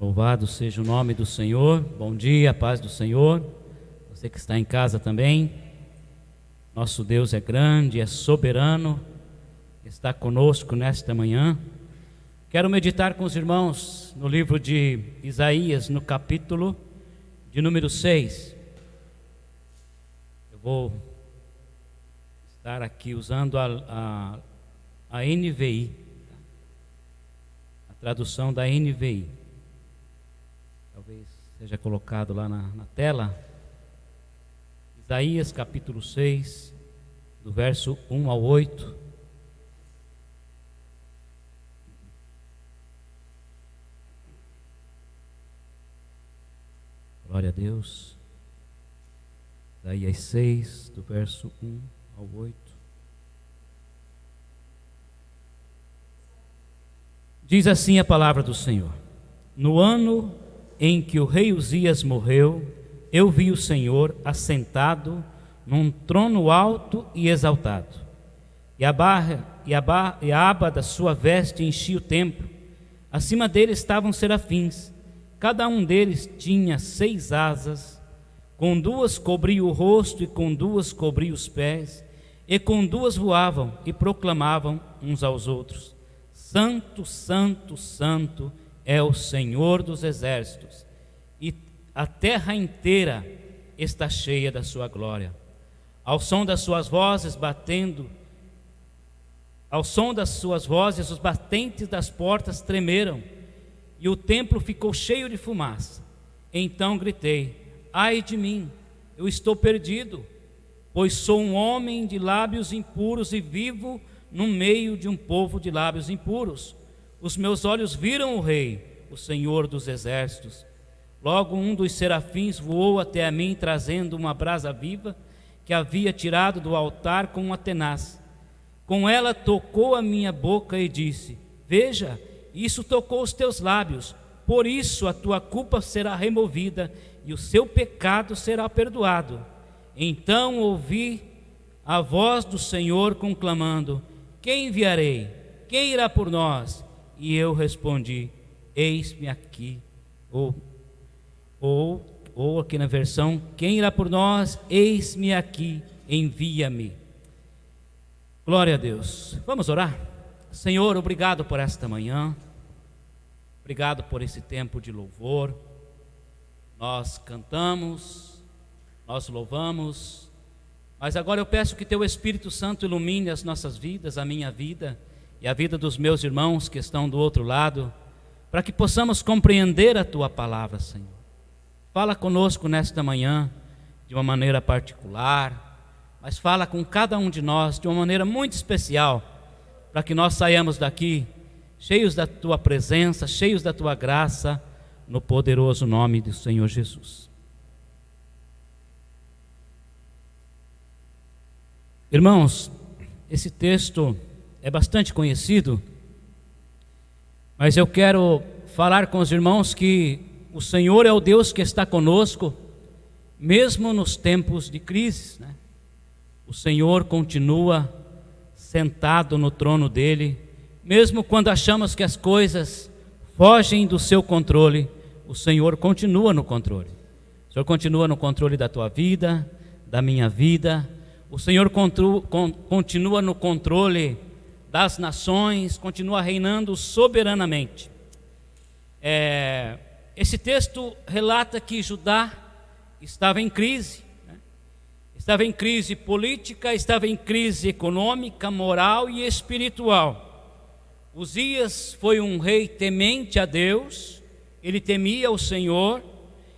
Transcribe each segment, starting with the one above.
Louvado seja o nome do Senhor. Bom dia, a paz do Senhor. Você que está em casa também. Nosso Deus é grande, é soberano, está conosco nesta manhã. Quero meditar com os irmãos no livro de Isaías, no capítulo de número 6. Eu vou estar aqui usando a NVI, a tradução da NVI. Talvez seja colocado lá na tela. Isaías capítulo 6, do verso 1 ao 8. Glória a Deus. Isaías 6, do verso 1 ao 8. Diz assim a palavra do Senhor: No ano em que o rei Uzias morreu, eu vi o Senhor assentado num trono alto e exaltado, e a aba da sua veste enchia o templo. Acima dele estavam serafins, cada um deles tinha 6 asas, com 2 cobria o rosto e com 2 cobria os pés, e com 2 voavam e proclamavam uns aos outros: Santo, Santo, Santo é o Senhor dos exércitos, e a terra inteira está cheia da sua glória. Ao som das suas vozes, os batentes das portas tremeram, e o templo ficou cheio de fumaça. Então gritei: Ai de mim, eu estou perdido, pois sou um homem de lábios impuros e vivo no meio de um povo de lábios impuros. Os meus olhos viram o Rei, o Senhor dos exércitos. Logo um dos serafins voou até a mim, trazendo uma brasa viva que havia tirado do altar com uma tenaz. Com ela tocou a minha boca e disse: Veja, isso tocou os teus lábios, por isso a tua culpa será removida e o seu pecado será perdoado. Então ouvi a voz do Senhor conclamando: Quem enviarei? Quem irá por nós? E eu respondi: Eis-me aqui. Ou aqui na versão: Quem irá por nós? Eis-me aqui, envia-me. Glória a Deus. Vamos orar? Senhor, obrigado por esta manhã, obrigado por esse tempo de louvor. Nós cantamos, nós louvamos, mas agora eu peço que Teu Espírito Santo ilumine as nossas vidas, a minha vida e a vida dos meus irmãos que estão do outro lado, para que possamos compreender a Tua palavra, Senhor. Fala conosco nesta manhã de uma maneira particular, mas fala com cada um de nós de uma maneira muito especial, para que nós saiamos daqui cheios da Tua presença, cheios da Tua graça, no poderoso nome do Senhor Jesus. Irmãos, esse texto é bastante conhecido, mas eu quero falar com os irmãos que o Senhor é o Deus que está conosco, mesmo nos tempos de crise, né? O Senhor continua sentado no trono dele, mesmo quando achamos que as coisas fogem do seu controle, o Senhor continua no controle. O Senhor continua no controle da tua vida, da minha vida. O Senhor continua no controle das nações, continua reinando soberanamente. Esse texto relata que Judá estava em crise, né? Estava em crise política, estava em crise econômica, moral e espiritual. Uzias foi um rei temente a Deus, ele temia o Senhor,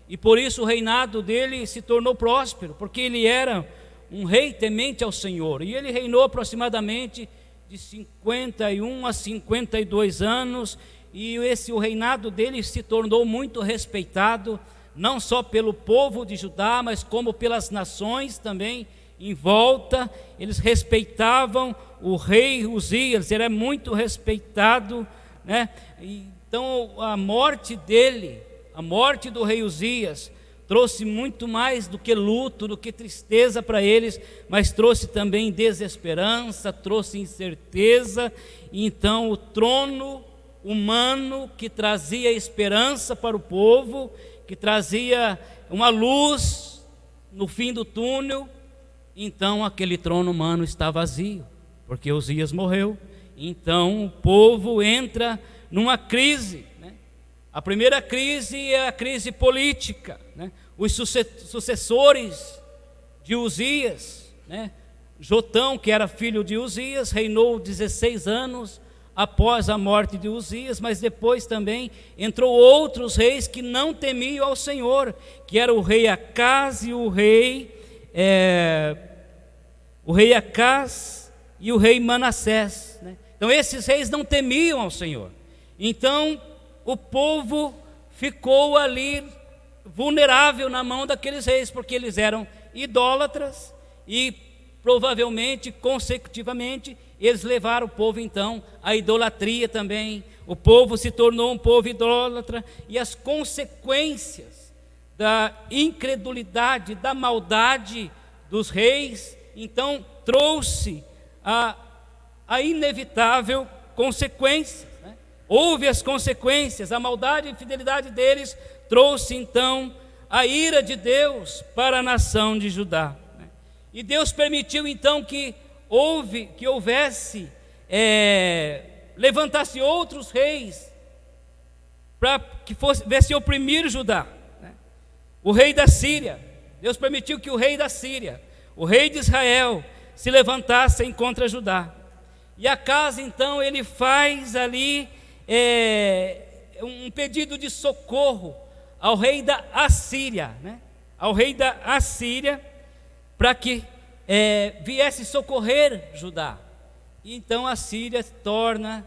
e por isso o reinado dele se tornou próspero, porque ele era um rei temente ao Senhor, e ele reinou aproximadamente de 51 a 52 anos, e o reinado dele se tornou muito respeitado, não só pelo povo de Judá, mas como pelas nações também em volta. Eles respeitavam o rei Uzias, ele é muito respeitado, né? Então a morte dele, a morte do rei Uzias, trouxe muito mais do que luto, do que tristeza para eles, mas trouxe também desesperança, trouxe incerteza. E então o trono humano que trazia esperança para o povo, que trazia uma luz no fim do túnel. Então aquele trono humano está vazio, porque Uzias morreu. Então o povo entra numa crise, né? A primeira crise é a crise política, né? Os sucessores de Uzias, né? Jotão, que era filho de Uzias, reinou 16 anos após a morte de Uzias, mas depois também entrou outros reis que não temiam ao Senhor, que era o rei Acaz e o rei Acaz e o rei Manassés, né? Então esses reis não temiam ao Senhor. Então o povo ficou ali vulnerável na mão daqueles reis, porque eles eram idólatras e provavelmente, consecutivamente, eles levaram o povo então à idolatria também. O povo se tornou um povo idólatra, e as consequências da incredulidade, da maldade dos reis, então trouxe a inevitável consequência, né? Houve as consequências, a maldade e infidelidade deles trouxe então a ira de Deus para a nação de Judá. E Deus permitiu então que houvesse, levantasse outros reis para que viesse oprimir Judá, né? O rei da Síria, Deus permitiu que o rei da Síria, o rei de Israel, se levantasse contra Judá. E Acaz então ele faz ali um pedido de socorro ao rei da Assíria, né? Ao rei da Assíria, para que viesse socorrer Judá. E então a Síria torna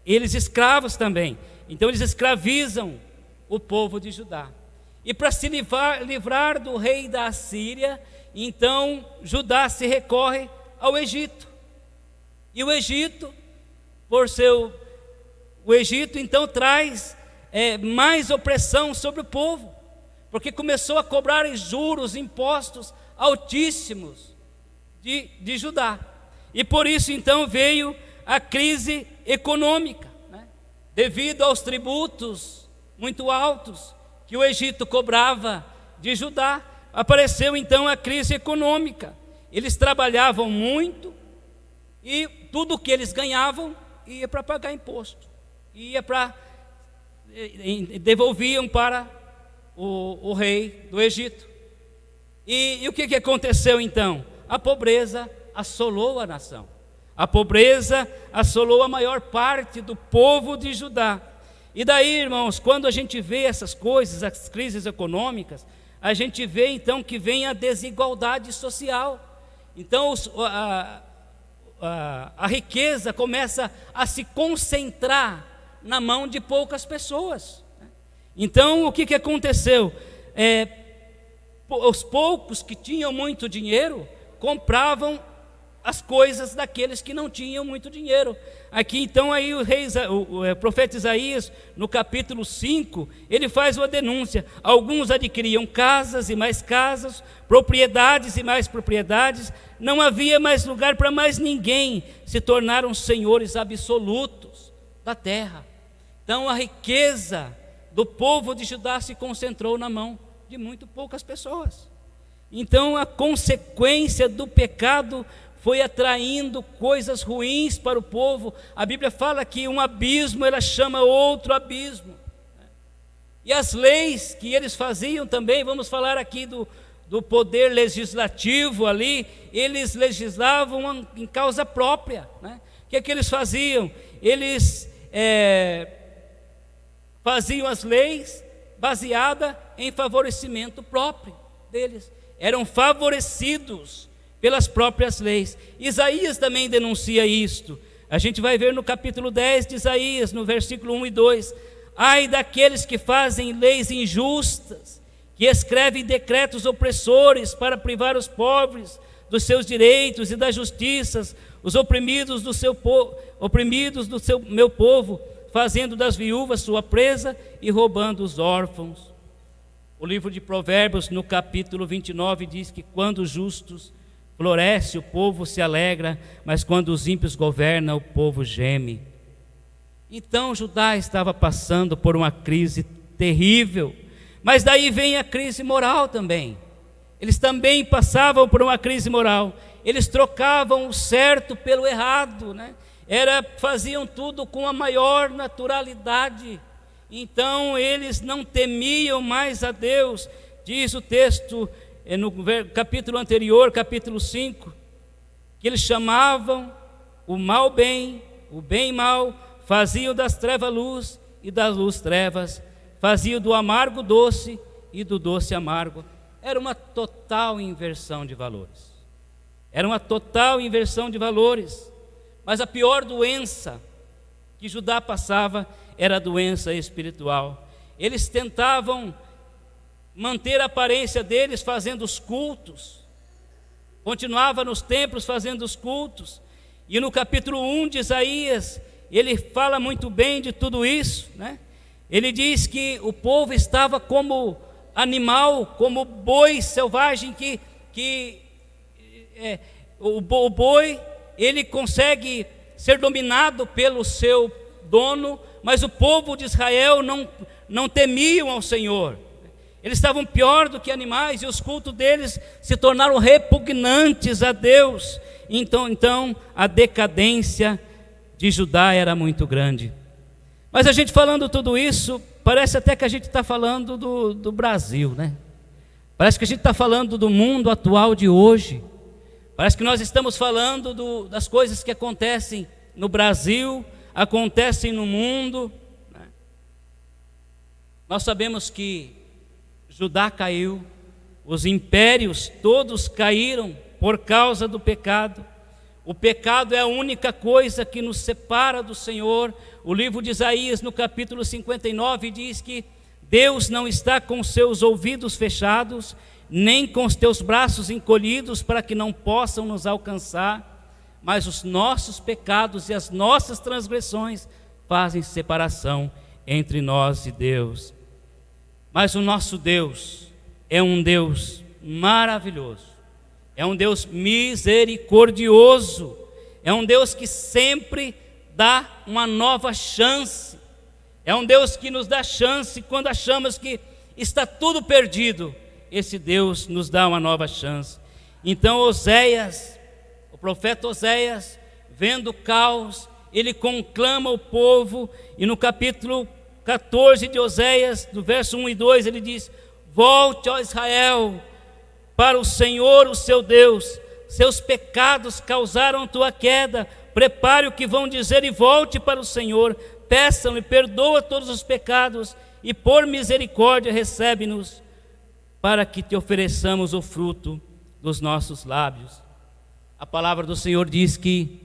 eles escravos também. Então eles escravizam o povo de Judá. E para se livrar do rei da Assíria, então Judá se recorre ao Egito. E o Egito então traz mais opressão sobre o povo, porque começou a cobrar juros, impostos altíssimos de Judá. E por isso então veio a crise econômica, né? Devido aos tributos muito altos que o Egito cobrava de Judá, apareceu então a crise econômica. Eles trabalhavam muito e tudo o que eles ganhavam ia para pagar imposto, devolviam para o rei do Egito. E o que aconteceu então? A pobreza assolou a nação. A pobreza assolou a maior parte do povo de Judá. E daí, irmãos, quando a gente vê essas coisas, as crises econômicas, a gente vê então que vem a desigualdade social. Então a riqueza começa a se concentrar na mão de poucas pessoas. Então o que aconteceu? Os poucos que tinham muito dinheiro compravam as coisas daqueles que não tinham muito dinheiro. Aqui então aí o profeta Isaías, no capítulo 5, ele faz uma denúncia. Alguns adquiriam casas e mais casas, propriedades e mais propriedades, não havia mais lugar para mais ninguém, se tornaram senhores absolutos da terra. Então a riqueza do povo de Judá se concentrou na mão de muito poucas pessoas. Então a consequência do pecado foi atraindo coisas ruins para o povo. A Bíblia fala que um abismo, ela chama outro abismo. E as leis que eles faziam também, vamos falar aqui do poder legislativo ali, eles legislavam em causa própria, né? O que é que eles faziam? Eles faziam as leis baseadas em favorecimento próprio deles. Eram favorecidos pelas próprias leis. Isaías também denuncia isto. A gente vai ver no capítulo 10 de Isaías, no versículo 1 e 2. Ai daqueles que fazem leis injustas, que escrevem decretos opressores para privar os pobres dos seus direitos e das justiças, os oprimidos do meu povo, fazendo das viúvas sua presa e roubando os órfãos. O livro de Provérbios, no capítulo 29, diz que quando os justos florescem, o povo se alegra, mas quando os ímpios governam, o povo geme. Então Judá estava passando por uma crise terrível, mas daí vem a crise moral também. Eles também passavam por uma crise moral. Eles trocavam o certo pelo errado, né? Faziam tudo com a maior naturalidade. Então eles não temiam mais a Deus. Diz o texto no capítulo anterior, capítulo 5, que eles chamavam o mal bem, o bem mal, faziam das trevas luz e da luz trevas, faziam do amargo doce e do doce amargo. Era uma total inversão de valores. Era uma total inversão de valores. Mas a pior doença que Judá passava era a doença espiritual. Eles tentavam manter a aparência deles fazendo os cultos. Continuava nos templos fazendo os cultos. E no capítulo 1 de Isaías, ele fala muito bem de tudo isso, né? Ele diz que o povo estava como animal, como boi selvagem, o boi, ele consegue ser dominado pelo seu dono, mas o povo de Israel não temiam ao Senhor. Eles estavam pior do que animais, e os cultos deles se tornaram repugnantes a Deus. Então a decadência de Judá era muito grande. Mas a gente falando tudo isso, parece até que a gente está falando do Brasil, né? Parece que a gente está falando do mundo atual de hoje. Parece que nós estamos falando das coisas que acontecem no Brasil, acontecem no mundo, né? Nós sabemos que Judá caiu, os impérios todos caíram por causa do pecado. O pecado é a única coisa que nos separa do Senhor. O livro de Isaías, no capítulo 59, diz que Deus não está com seus ouvidos fechados, nem com os teus braços encolhidos para que não possam nos alcançar, mas os nossos pecados e as nossas transgressões fazem separação entre nós e Deus. Mas o nosso Deus é um Deus maravilhoso, é um Deus misericordioso, é um Deus que sempre dá uma nova chance, é um Deus que nos dá chance quando achamos que está tudo perdido. Esse Deus nos dá uma nova chance. Então Oséias, o profeta Oséias, vendo o caos, ele conclama o povo, e no capítulo 14 de Oséias, do verso 1 e 2, ele diz: volte, ó Israel, para o Senhor, o seu Deus, seus pecados causaram tua queda, prepare o que vão dizer e volte para o Senhor, peçam-lhe, perdoa todos os pecados, e por misericórdia recebe-nos, para que te ofereçamos o fruto dos nossos lábios. A palavra do Senhor diz que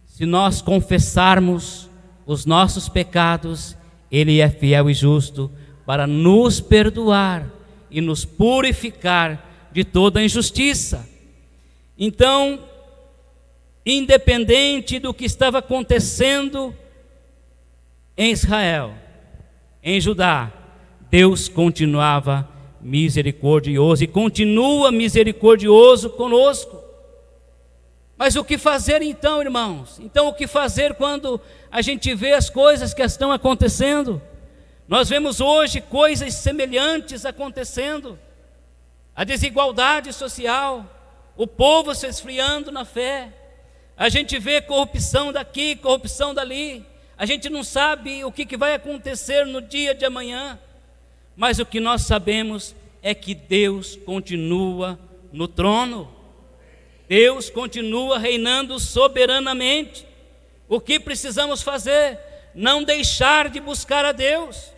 se nós confessarmos os nossos pecados, Ele é fiel e justo para nos perdoar e nos purificar de toda injustiça. Então, independente do que estava acontecendo em Israel, em Judá, Deus continuava misericordioso e continua misericordioso conosco. Mas o que fazer então, irmãos? Então o que fazer quando a gente vê as coisas que estão acontecendo? Nós vemos hoje coisas semelhantes acontecendo. A desigualdade social, o povo se esfriando na fé. A gente vê corrupção daqui, corrupção dali. A gente não sabe o que vai acontecer no dia de amanhã. Mas o que nós sabemos é que Deus continua no trono. Deus continua reinando soberanamente. O que precisamos fazer? Não deixar de buscar a Deus.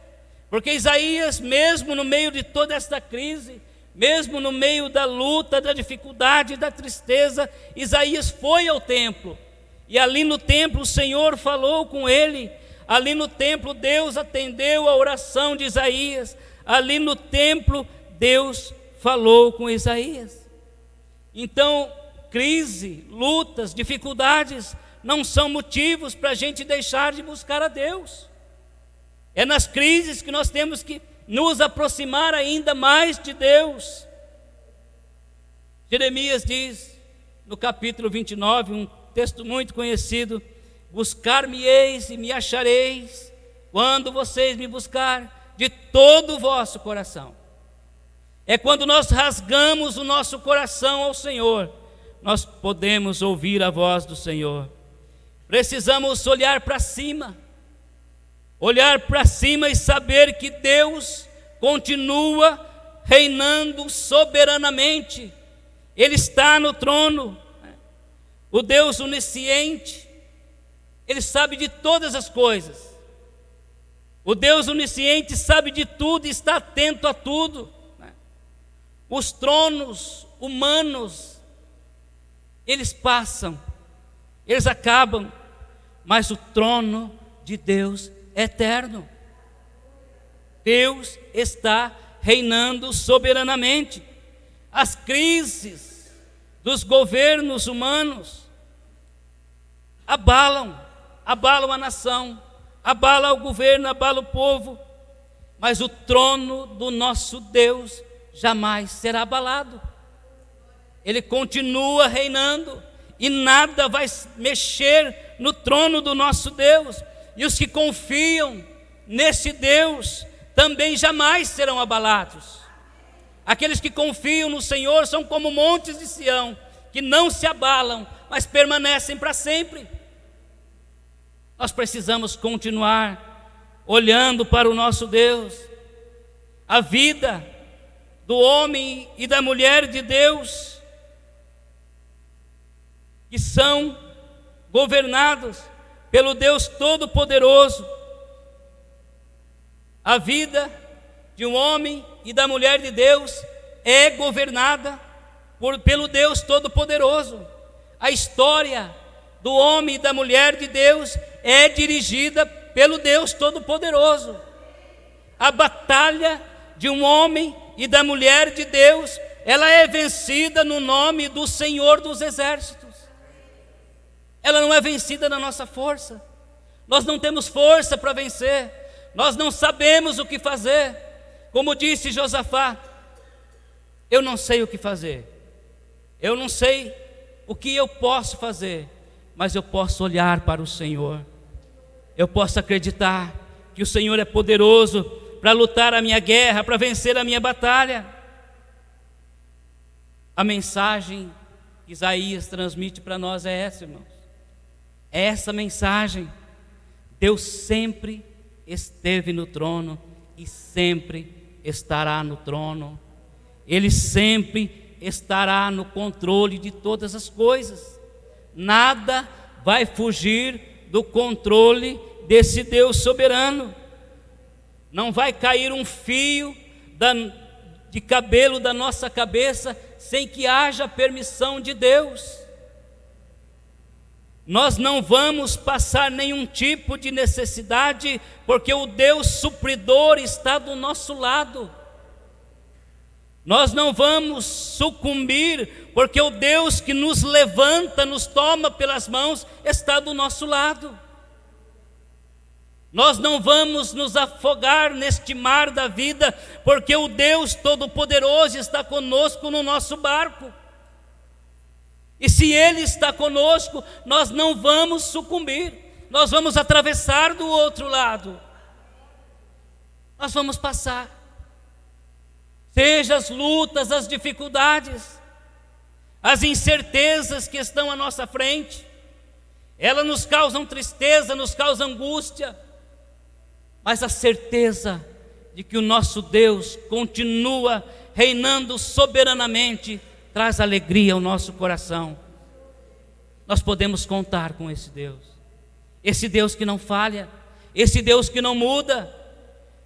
Porque Isaías, mesmo no meio de toda esta crise, mesmo no meio da luta, da dificuldade, da tristeza, Isaías foi ao templo. E ali no templo o Senhor falou com ele. Ali no templo Deus atendeu a oração de Isaías. Ali no templo Deus falou com Isaías. Então, crise, lutas, dificuldades não são motivos para a gente deixar de buscar a Deus. É nas crises que nós temos que nos aproximar ainda mais de Deus. Jeremias diz no capítulo 29, um texto muito conhecido, buscar-me-eis e me achareis, quando vocês me buscarem de todo o vosso coração. É quando nós rasgamos o nosso coração ao Senhor, nós podemos ouvir a voz do Senhor. Precisamos olhar para cima e saber que Deus continua reinando soberanamente. Ele está no trono, o Deus onisciente, Ele sabe de todas as coisas. O Deus onisciente sabe de tudo e está atento a tudo. Os tronos humanos, eles passam, eles acabam, mas o trono de Deus é eterno. Deus está reinando soberanamente. As crises dos governos humanos abalam a nação, abala o governo, abala o povo, mas o trono do nosso Deus jamais será abalado. Ele continua reinando e nada vai mexer no trono do nosso Deus. E os que confiam nesse Deus também jamais serão abalados. Aqueles que confiam no Senhor são como montes de Sião, que não se abalam, mas permanecem para sempre. Nós precisamos continuar olhando para o nosso Deus. A vida do homem e da mulher de Deus, que são governados pelo Deus Todo-Poderoso. A vida de um homem e da mulher de Deus é governada pelo Deus Todo-Poderoso. A história do homem e da mulher de Deus é dirigida pelo Deus Todo-Poderoso. A batalha de um homem e da mulher de Deus, ela é vencida no nome do Senhor dos Exércitos. Ela não é vencida na nossa força. Nós não temos força para vencer. Nós não sabemos o que fazer. Como disse Josafá, eu não sei o que fazer. Eu não sei o que eu posso fazer, mas eu posso olhar para o Senhor. Eu posso acreditar que o Senhor é poderoso para lutar a minha guerra, para vencer a minha batalha. A mensagem que Isaías transmite para nós é essa, irmãos. É essa mensagem. Deus sempre esteve no trono e sempre estará no trono. Ele sempre estará no controle de todas as coisas. Nada vai fugir do controle desse Deus soberano. Não vai cair um fio de cabelo da nossa cabeça sem que haja permissão de Deus. Nós não vamos passar nenhum tipo de necessidade, porque o Deus supridor está do nosso lado. Nós não vamos sucumbir, porque o Deus que nos levanta, nos toma pelas mãos, está do nosso lado. Nós não vamos nos afogar neste mar da vida, porque o Deus Todo-Poderoso está conosco no nosso barco. E se Ele está conosco, nós não vamos sucumbir, nós vamos atravessar do outro lado. Nós vamos passar. Seja as lutas, as dificuldades, as incertezas que estão à nossa frente, elas nos causam tristeza, nos causam angústia, mas a certeza de que o nosso Deus continua reinando soberanamente traz alegria ao nosso coração. Nós podemos contar com esse Deus que não falha, esse Deus que não muda,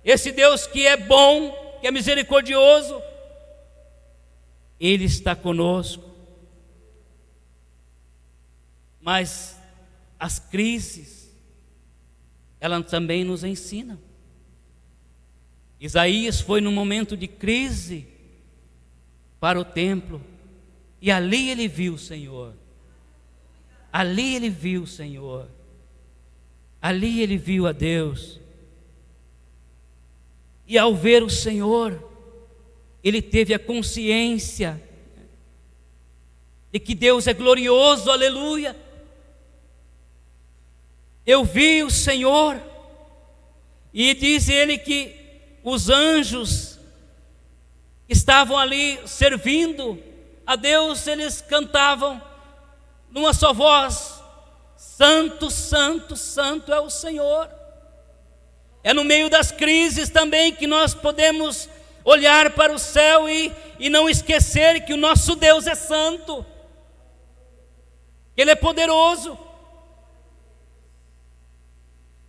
esse Deus que é bom, que é misericordioso. Ele está conosco. Mas as crises, elas também nos ensinam. Isaías foi num momento de crise para o templo, e ali ele viu o Senhor. Ali ele viu o Senhor. Ali ele viu a Deus. E ao ver o Senhor, ele teve a consciência de que Deus é glorioso, aleluia. eu vi o Senhor, e diz ele que os anjos estavam ali servindo a Deus, eles cantavam numa só voz: Santo, Santo, Santo é o Senhor. É no meio das crises também que nós podemos olhar para o céu e não esquecer que o nosso Deus é santo, Ele é poderoso,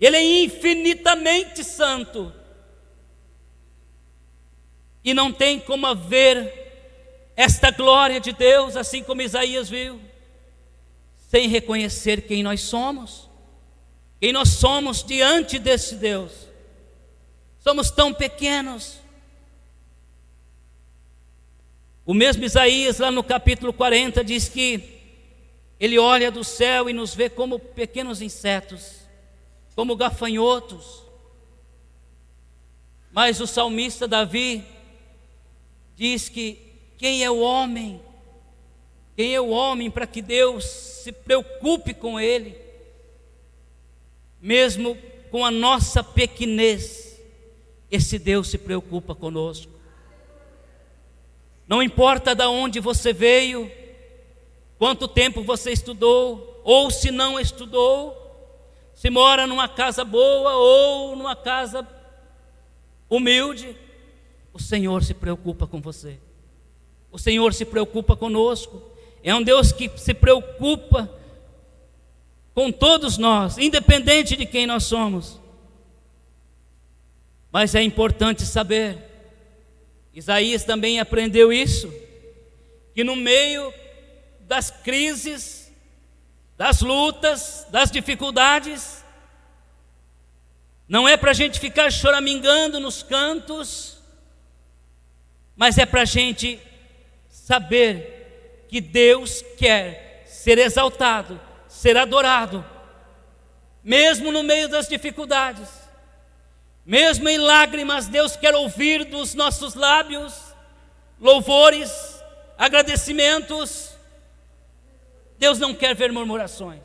Ele é infinitamente santo, e não tem como haver esta glória de Deus, assim como Isaías viu, sem reconhecer quem nós somos diante desse Deus. Somos tão pequenos. O mesmo Isaías, lá no capítulo 40, diz que ele olha do céu e nos vê como pequenos insetos, como gafanhotos. Mas o salmista Davi diz que quem é o homem? Quem é o homem para que Deus se preocupe com ele? Mesmo com a nossa pequenez, esse Deus se preocupa conosco. Não importa de onde você veio, quanto tempo você estudou, ou se não estudou, se mora numa casa boa ou numa casa humilde, o Senhor se preocupa com você. O Senhor se preocupa conosco. É um Deus que se preocupa com todos nós, independente de quem nós somos. Mas é importante saber, Isaías também aprendeu isso, que no meio das crises, das lutas, das dificuldades, não é para a gente ficar choramingando nos cantos, mas é para a gente saber que Deus quer ser exaltado, ser adorado, mesmo no meio das dificuldades. Mesmo em lágrimas, Deus quer ouvir dos nossos lábios louvores, agradecimentos. Deus não quer ver murmurações,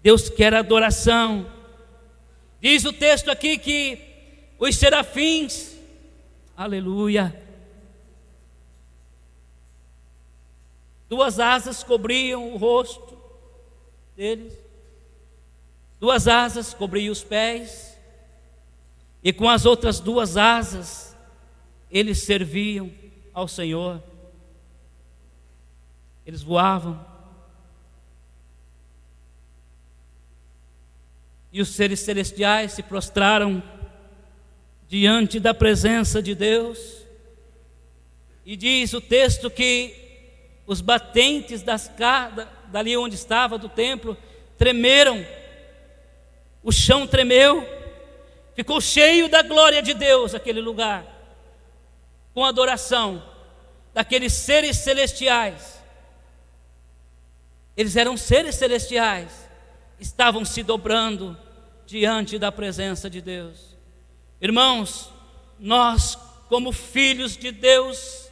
Deus quer adoração. Diz o texto aqui que os serafins, aleluia, 2 asas cobriam o rosto deles, 2 asas cobriam os pés, e com as outras 2 asas, eles serviam ao Senhor. Eles voavam. E os seres celestiais se prostraram diante da presença de Deus. E diz o texto que os batentes dali onde estava, do templo, tremeram. O chão tremeu. Ficou cheio da glória de Deus aquele lugar, com a adoração daqueles seres celestiais. Eles eram seres celestiais, estavam se dobrando diante da presença de Deus. Irmãos, nós como filhos de Deus,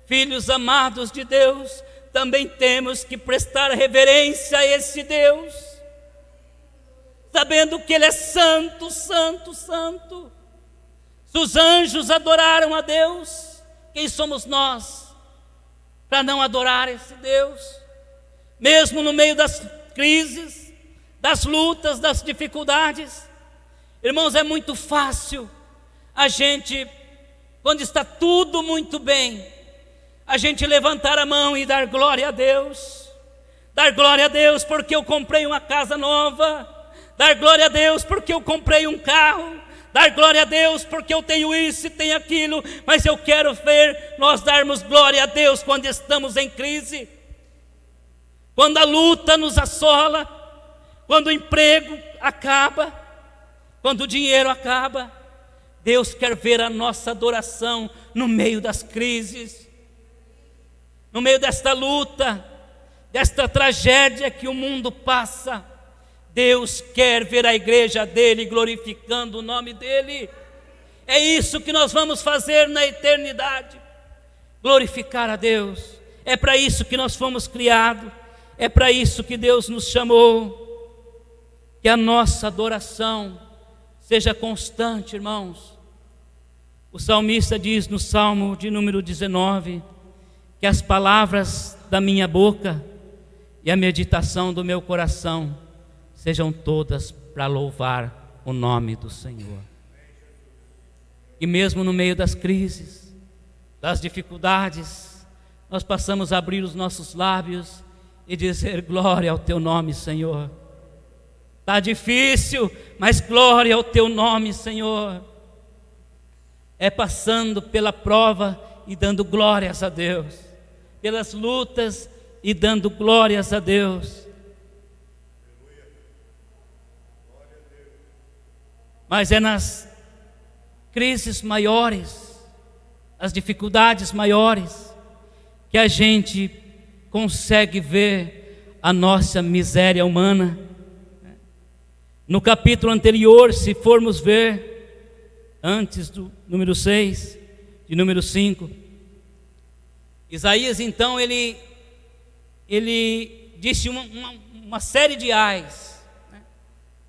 filhos amados de Deus, também temos que prestar reverência a esse Deus, sabendo que Ele é santo, santo, santo. Se os anjos adoraram a Deus, quem somos nós para não adorar esse Deus? Mesmo no meio das crises, das lutas, das dificuldades. Irmãos, é muito fácil a gente, quando está tudo muito bem, a gente levantar a mão e dar glória a Deus. Dar glória a Deus porque eu comprei uma casa nova. Dar glória a Deus porque eu comprei um carro. Dar glória a Deus porque eu tenho isso e tenho aquilo. Mas eu quero ver nós darmos glória a Deus quando estamos em crise, quando a luta nos assola, quando o emprego acaba, quando o dinheiro acaba. Deus quer ver a nossa adoração no meio das crises, no meio desta luta, desta tragédia que o mundo passa. Deus quer ver a igreja dele glorificando o nome dele. É isso que nós vamos fazer na eternidade, glorificar a Deus. É para isso que nós fomos criados, é para isso que Deus nos chamou. que a nossa adoração seja constante, irmãos. O salmista diz no Salmo de número 19, que as palavras da minha boca e a meditação do meu coração sejam todas para louvar o nome do Senhor. E mesmo no meio das crises, das dificuldades, nós passamos a abrir os nossos lábios e dizer glória ao teu nome, Senhor. Está difícil, mas glória ao teu nome, Senhor. É passando pela prova e dando glórias a Deus, pelas lutas e dando glórias a Deus. Mas é nas crises maiores, as dificuldades maiores, que a gente consegue ver a nossa miséria humana. No capítulo anterior, se formos ver, antes do número 6, de número 5, Isaías então ele disse uma série de ais, né?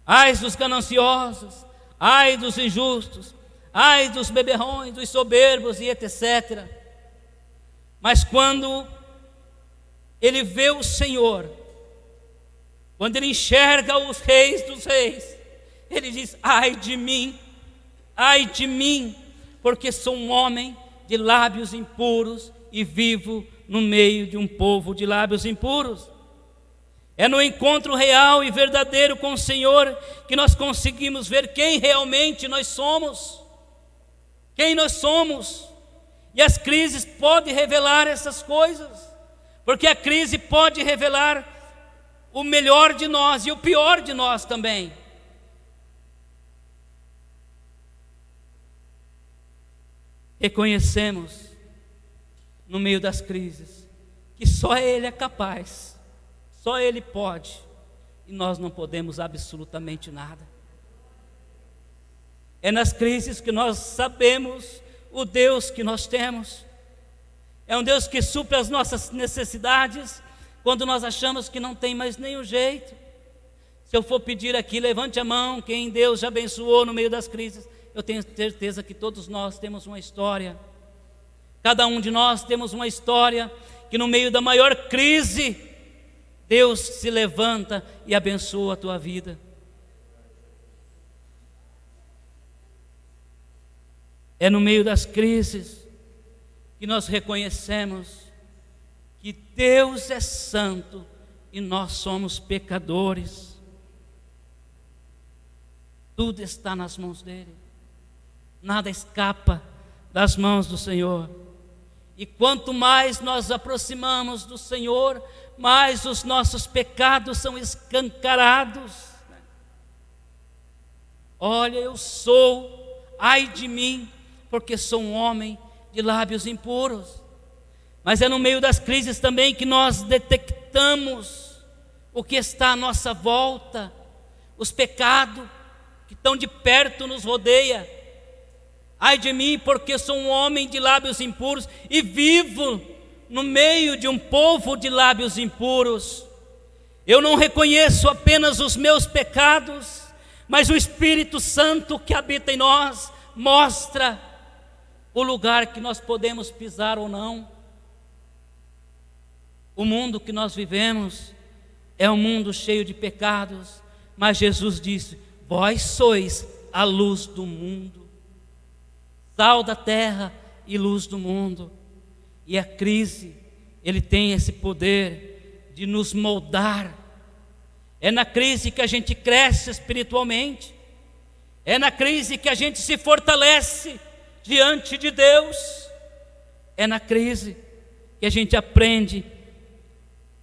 Ais dos gananciosos, ai dos injustos, ai dos beberrões, dos soberbos e etc. Mas quando ele vê o Senhor, quando ele enxerga os reis dos reis, ele diz: ai de mim, porque sou um homem de lábios impuros e vivo no meio de um povo de lábios impuros. É no encontro real e verdadeiro com o Senhor que nós conseguimos ver quem realmente nós somos. Quem nós somos. E as crises podem revelar essas coisas, porque a crise pode revelar o melhor de nós e o pior de nós também. Reconhecemos no meio das crises que só Ele é capaz, só Ele pode, e nós não podemos absolutamente nada. É nas crises que nós sabemos o Deus que nós temos. É um Deus que supre as nossas necessidades quando nós achamos que não tem mais nenhum jeito. Se eu for pedir aqui, levante a mão quem Deus já abençoou no meio das crises. Eu tenho certeza que todos nós temos uma história. Cada um de nós temos uma história que no meio da maior crise, Deus se levanta e abençoa a tua vida. É no meio das crises que nós reconhecemos que Deus é santo e nós somos pecadores. Tudo está nas mãos dele. Nada escapa das mãos do Senhor. E quanto mais nós aproximamos do Senhor, mais os nossos pecados são escancarados. Olha, eu sou, ai de mim, porque sou um homem de lábios impuros. Mas é no meio das crises também que nós detectamos o que está à nossa volta, os pecados que tão de perto nos rodeia. Ai de mim, porque sou um homem de lábios impuros e vivo no meio de um povo de lábios impuros. Eu não reconheço apenas os meus pecados, mas o Espírito Santo que habita em nós mostra o lugar que nós podemos pisar ou não. O mundo que nós vivemos é um mundo cheio de pecados, mas Jesus disse: vós sois a luz do mundo, sal da terra e luz do mundo. E a crise, ele tem esse poder de nos moldar. É na crise que a gente cresce espiritualmente, é na crise que a gente se fortalece diante de Deus, é na crise que a gente aprende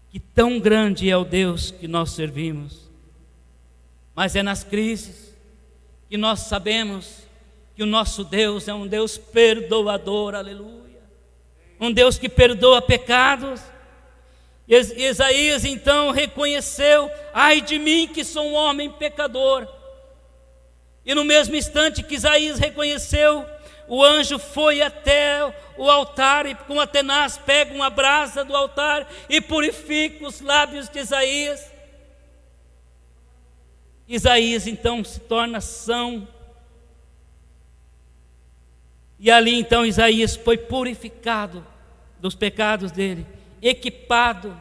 que tão grande é o Deus que nós servimos. Mas é nas crises que nós sabemos que o nosso Deus é um Deus perdoador, aleluia, um Deus que perdoa pecados. Isaías então reconheceu: ai de mim que sou um homem pecador. E no mesmo instante que Isaías reconheceu, o anjo foi até o altar e com a tenaz pega uma brasa do altar e purifica os lábios de Isaías. Isaías então se torna são. E ali então Isaías foi purificado dos pecados dele, equipado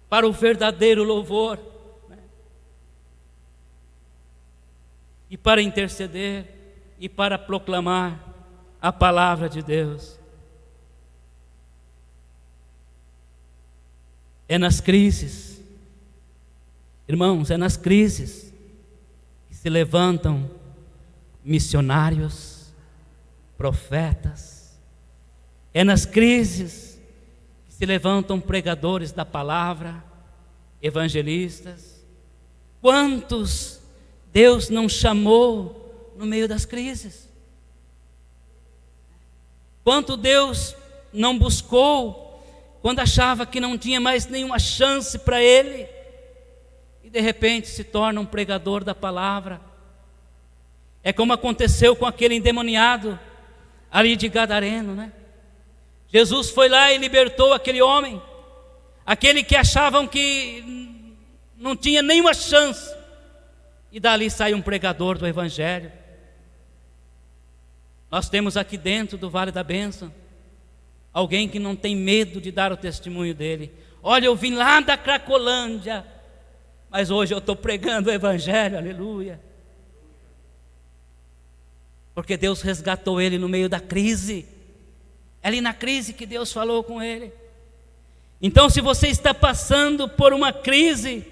para o verdadeiro louvor, né? E para interceder e para proclamar a palavra de Deus. É nas crises, irmãos, é nas crises que se levantam missionários, profetas. É nas crises que se levantam pregadores da palavra, evangelistas. Quantos Deus não chamou no meio das crises? Quanto Deus não buscou quando achava que não tinha mais nenhuma chance para ele, e de repente se torna um pregador da palavra. É como aconteceu com aquele endemoniado ali de Gadareno, né? Jesus foi lá e libertou aquele homem, aquele que achavam que não tinha nenhuma chance, e dali sai um pregador do Evangelho. Nós temos aqui dentro do Vale da Bênção alguém que não tem medo de dar o testemunho dele. Olha, eu vim lá da Cracolândia, mas hoje eu estou pregando o Evangelho, aleluia. Porque Deus resgatou ele no meio da crise. É ali na crise que Deus falou com ele. Então, se você está passando por uma crise,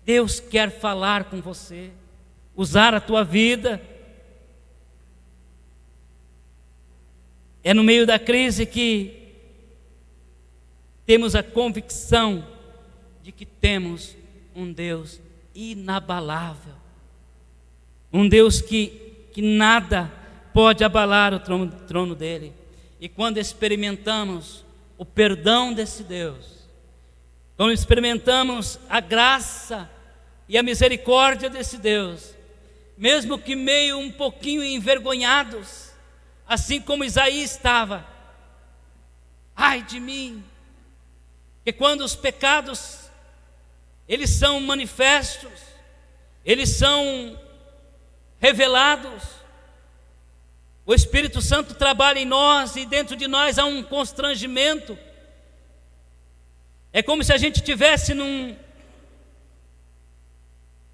Deus quer falar com você, usar a tua vida. É no meio da crise que temos a convicção de que temos um Deus inabalável, um Deus que nada pode abalar o trono dele. E quando experimentamos o perdão desse Deus, quando experimentamos a graça e a misericórdia desse Deus, mesmo que meio um pouquinho envergonhados, assim como Isaías estava, ai de mim, que quando os pecados, eles são manifestos, eles são revelados, o Espírito Santo trabalha em nós e dentro de nós há um constrangimento. É como se a gente estivesse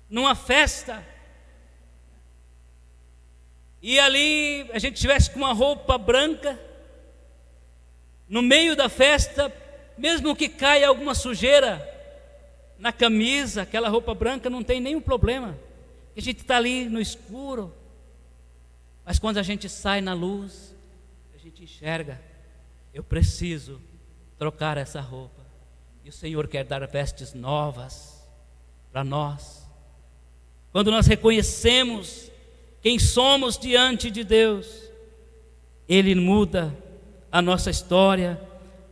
numa festa, e ali a gente estivesse com uma roupa branca, no meio da festa, mesmo que caia alguma sujeira na camisa, aquela roupa branca não tem nenhum problema, a gente está ali no escuro, mas quando a gente sai na luz, a gente enxerga, eu preciso trocar essa roupa, e o Senhor quer dar vestes novas para nós. Quando nós reconhecemos quem somos diante de Deus, Ele muda a nossa história,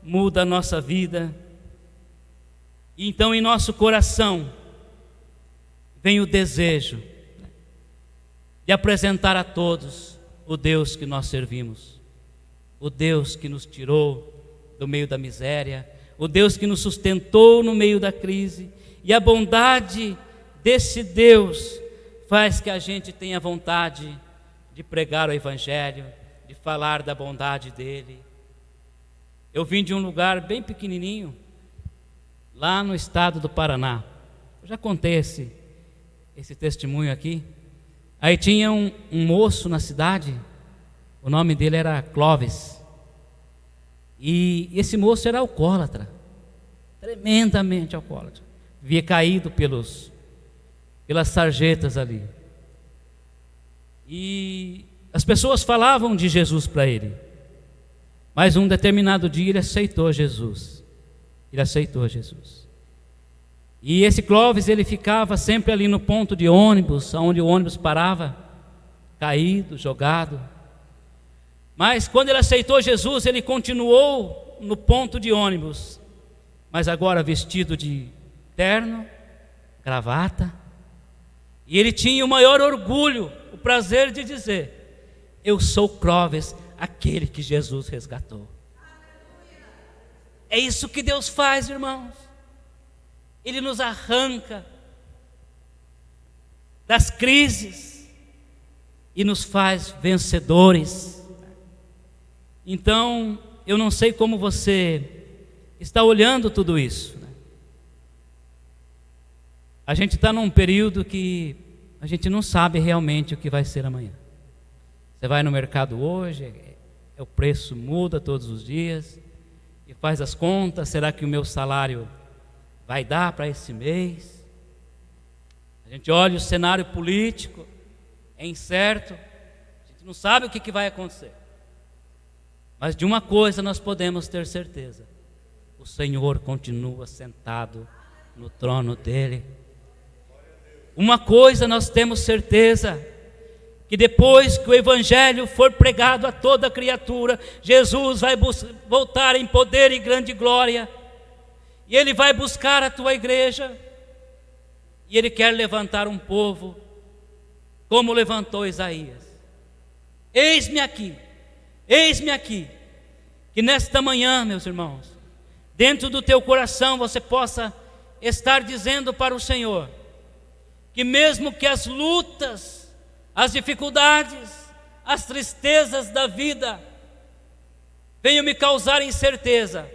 muda a nossa vida. E então em nosso coração vem o desejo de apresentar a todos o Deus que nós servimos, o Deus que nos tirou do meio da miséria, o Deus que nos sustentou no meio da crise. E a bondade desse Deus faz que a gente tenha vontade de pregar o Evangelho, de falar da bondade dEle. Eu vim de um lugar bem pequenininho, lá no estado do Paraná. Eu já contei esse testemunho aqui. Aí tinha um moço na cidade, o nome dele era Clóvis. E esse moço era alcoólatra, tremendamente alcoólatra. Vivia caído pelas sarjetas ali. E as pessoas falavam de Jesus para ele. Mas um determinado dia ele aceitou Jesus. Ele aceitou Jesus. E esse Clóvis, ele ficava sempre ali no ponto de ônibus, onde o ônibus parava, caído, jogado. Mas quando ele aceitou Jesus, ele continuou no ponto de ônibus, mas agora vestido de terno, gravata. E ele tinha o maior orgulho, o prazer de dizer: eu sou Clóvis, aquele que Jesus resgatou. É isso que Deus faz, irmãos. Ele nos arranca das crises e nos faz vencedores. Então, eu não sei como você está olhando tudo isso. A gente está num período que a gente não sabe realmente o que vai ser amanhã. Você vai no mercado hoje, o preço muda todos os dias, e faz as contas, será que o meu salário vai dar para esse mês? A gente olha o cenário político, é incerto, a gente não sabe o que vai acontecer. Mas de uma coisa nós podemos ter certeza: o Senhor continua sentado no trono dele. Uma coisa nós temos certeza, que depois que o Evangelho for pregado a toda criatura, Jesus vai voltar em poder e grande glória, e Ele vai buscar a tua igreja, e Ele quer levantar um povo, como levantou Isaías. Eis-me aqui, que nesta manhã, meus irmãos, dentro do teu coração você possa estar dizendo para o Senhor, que mesmo que as lutas, as dificuldades, as tristezas da vida venham me causar incerteza,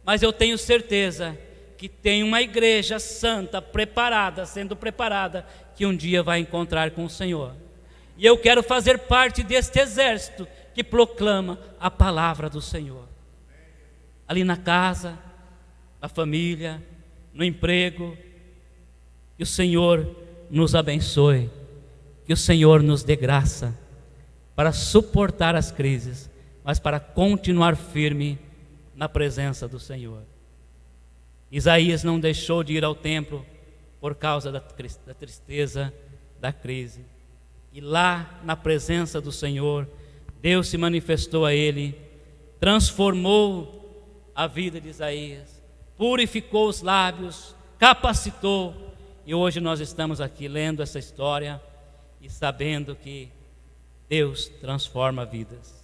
mas eu tenho certeza que tem uma igreja santa preparada, sendo preparada, que um dia vai encontrar com o Senhor. E eu quero fazer parte deste exército que proclama a palavra do Senhor. Ali na casa, na família, no emprego, que o Senhor nos abençoe, que o Senhor nos dê graça para suportar as crises, mas para continuar firme na presença do Senhor. Isaías não deixou de ir ao templo por causa da tristeza, da crise. E lá na presença do Senhor, Deus se manifestou a ele, transformou a vida de Isaías, purificou os lábios, capacitou. E hoje nós estamos aqui lendo essa história e sabendo que Deus transforma vidas.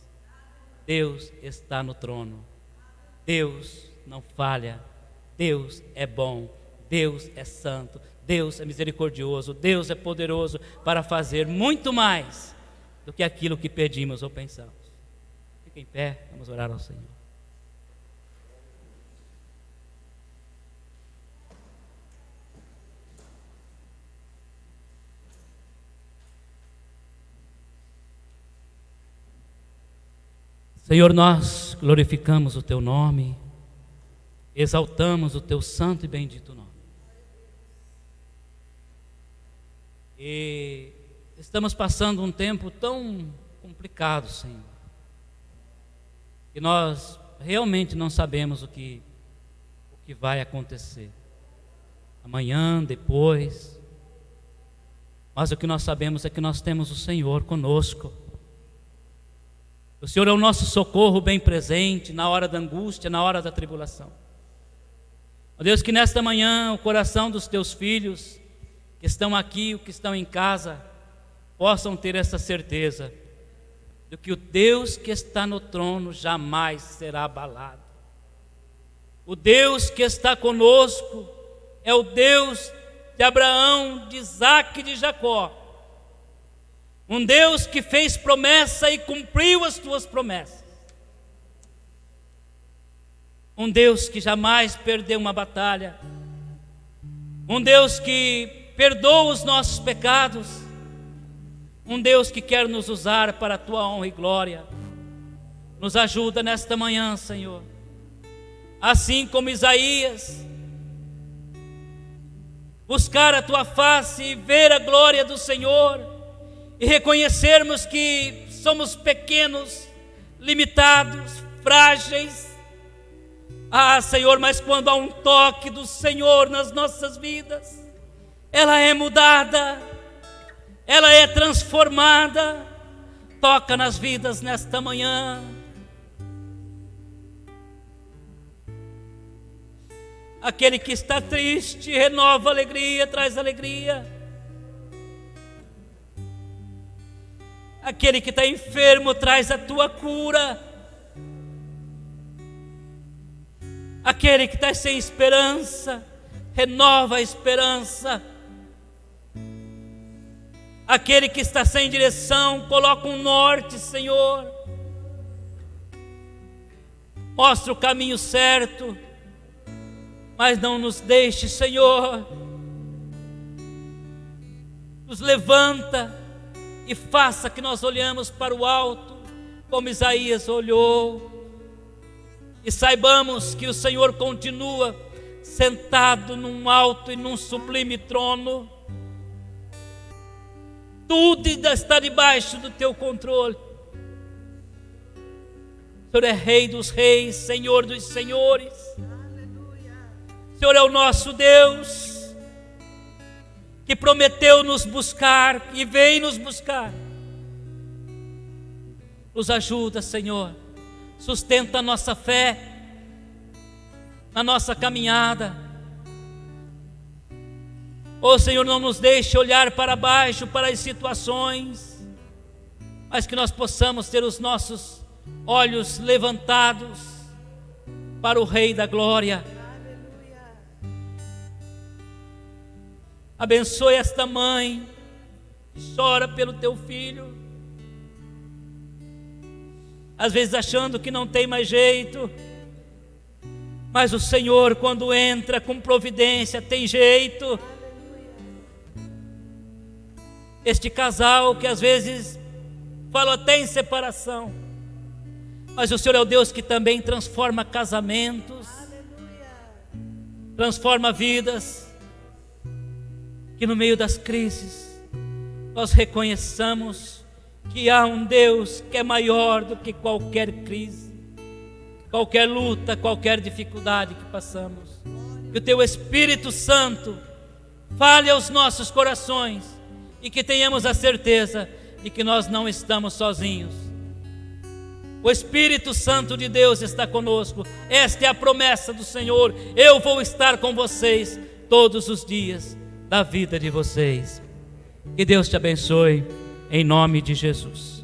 Deus está no trono. Deus não falha. Deus é bom. Deus é santo. Deus é misericordioso. Deus é poderoso para fazer muito mais do que aquilo que pedimos ou pensamos. Fique em pé, vamos orar ao Senhor. Senhor, nós glorificamos o Teu nome, exaltamos o Teu santo e bendito nome. E estamos passando um tempo tão complicado, Senhor, que nós realmente não sabemos o que vai acontecer amanhã, depois, mas o que nós sabemos é que nós temos o Senhor conosco. O Senhor é o nosso socorro bem presente na hora da angústia, na hora da tribulação. Ó Deus, que nesta manhã o coração dos Teus filhos que estão aqui, ou que estão em casa, possam ter essa certeza de que o Deus que está no trono jamais será abalado. O Deus que está conosco é o Deus de Abraão, de Isaque e de Jacó. Um Deus que fez promessa e cumpriu as tuas promessas. Um Deus que jamais perdeu uma batalha. Um Deus que perdoa os nossos pecados. Um Deus que quer nos usar para a tua honra e glória. Nos ajuda nesta manhã, Senhor. Assim como Isaías, buscar a tua face e ver a glória do Senhor, e reconhecermos que somos pequenos, limitados, frágeis. Senhor, mas quando há um toque do Senhor nas nossas vidas, ela é mudada, ela é transformada. Toca nas vidas nesta manhã. Aquele que está triste, renova a alegria, traz alegria. Aquele que está enfermo, traz a tua cura. Aquele que está sem esperança, renova a esperança. Aquele que está sem direção, coloca um norte, Senhor. Mostra o caminho certo, mas não nos deixe, Senhor. Nos levanta e faça que nós olhamos para o alto, como Isaías olhou, e saibamos que o Senhor continua sentado num alto e num sublime trono. Tudo está debaixo do teu controle. O Senhor é Rei dos reis, Senhor dos senhores. O Senhor é o nosso Deus, que prometeu nos buscar e vem nos buscar. Nos ajuda, Senhor. Sustenta a nossa fé na nossa caminhada. Oh Senhor, não nos deixe olhar para baixo, para as situações, mas que nós possamos ter os nossos olhos levantados para o Rei da Glória. Abençoe esta mãe que chora pelo teu filho, às vezes achando que não tem mais jeito, mas o Senhor, quando entra com providência, tem jeito. Este casal que às vezes fala até em separação, mas o Senhor é o Deus que também transforma casamentos, transforma vidas. Que no meio das crises nós reconheçamos que há um Deus que é maior do que qualquer crise, qualquer luta, qualquer dificuldade que passamos. Que o teu Espírito Santo fale aos nossos corações e que tenhamos a certeza de que nós não estamos sozinhos. O Espírito Santo de Deus está conosco. Esta é a promessa do Senhor: eu vou estar com vocês todos os dias da vida de vocês. Que Deus te abençoe, em nome de Jesus.